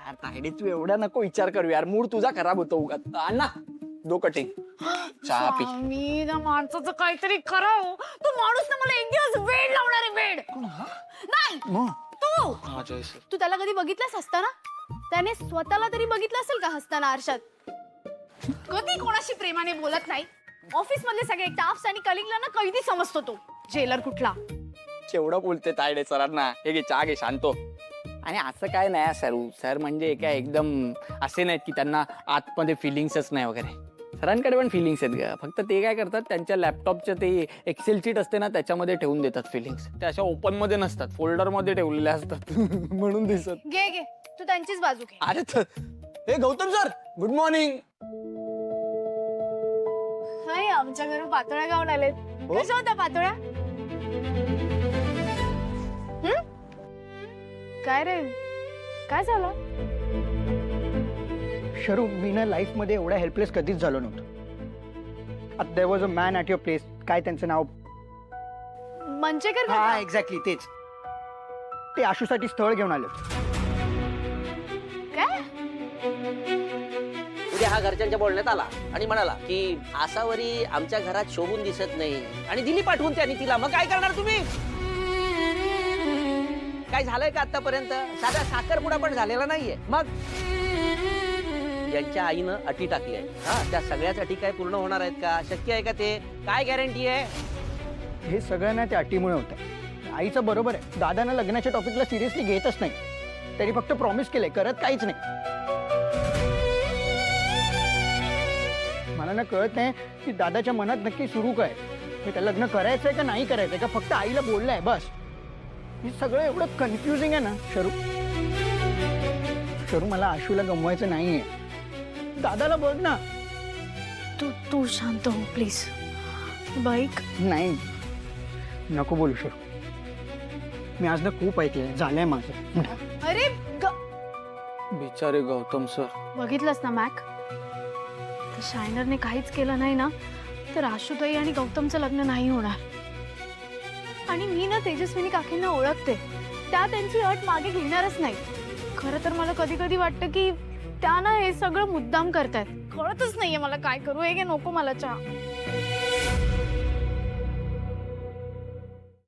यार तायडे तू एवढा नको विचार करू यार, मूड तुझा खराब होतो उगाच. अण्णा दो कटिंग चहा पी. मी त्या माणसाचं काहीतरी करा हो. तो माणूस ना मला एक दिवस वेड लावणार आहे, वेड. नाही मग तू माझ्या आयुष्यात. तू त्याला कधी बघितलंस हसताना? त्याने स्वतःला तरी बघितलं असेल का हसताना आरशात? कधी कोणाशी प्रेमाने बोलत नाही. ऑफिस मधले सगळे स्टाफ्स आणि कलिंगला ना कैदी समजतो तो, जेलर कुठला. केवढं बोलते तायडे सरांना. हे घे चहा घे, शांतो. आणि असं काय नाही सर म्हणजे काय एकदम असे नाहीत की त्यांना आतमध्ये फिलिंग्सच नाही वगैरे. सरांकडे पण फिलिंग्स आहेत ग, फक्त ते काय करतात त्यांच्या लॅपटॉपच्या ते एक्सेल शीट असते ना त्याच्यामध्ये ठेवून देतात फिलिंग्स. ते अशा ओपन मध्ये नसतात, फोल्डर मध्ये ठेवलेल्या असतात. म्हणून दिसत. घे घे तू त्यांचीच बाजू घे. अरे हे गौतम सर गुड मॉर्निंग. हाय, आमच्या घरून पातोळ्या गाऊन आलेत. कशा होत्या पातोळ्या? काय रे, काय झालं? शरू, मी ना लाईफ मध्ये एवढा हेल्पलेस कधीच झालो नव्हतो. There was a man at your place. काय त्यांचं नाव? मंचेकर हा, का? एक्झॅक्टली तेच. ते आशूसाठी स्थळ घेऊन आले होते. काय? उद्या हा घरच्यांच्या बोलण्यात आला आणि म्हणाला की आसावरी आमच्या घरात शोभून दिसत नाही आणि दिली पाठवून त्यांनी तिला. मग काय करणार तुम्ही? काय झालंय का आतापर्यंत? साधा साखरपुडा पण झालेला नाहीये. मग यांच्या आईनं अटी टाकली आहे. हा, त्या सगळ्याच अटी काय पूर्ण होणार आहेत का? शक्य आहे का ते? काय गॅरंटी आहे? हे सगळं ना त्या अटीमुळे होतं. आईचं बरोबर आहे, दादानं लग्नाच्या टॉपिकला सिरियसली घेतच नाही. तरी फक्त प्रॉमिस केलंय, करत काहीच नाही. मला ना कळत नाही की दादाच्या मनात नक्की सुरू काय. हे त्या लग्न करायचंय का नाही करायचंय, का फक्त आईला बोललंय बस. हे सगळं एवढं कन्फ्युजिंग आहे ना शरू. शरू, मला आशूला गमवायचं नाहीये. दादाला बोल ना. तू शांत हो प्लीज. बाईक नाही, नको बोलू शरू. मी आज ना खूप ऐकलंय, झालंय माझं. अरे बिचारे गौतम सर. बघितलंस ना मॅक, तर शायनरने काहीच केलं नाही ना तर आशुताई आणि गौतमचं लग्न नाही होणार. आणि मी ना तेजस्विनी काकींना ओळखते, त्या त्यांची अट मागे घेणारच नाही. खरं तर मला कधी कधी वाटतं की त्या ना हे सगळं मुद्दाम करतायत. कळतच नाहीये मला काय करू. हे नको मला चहा.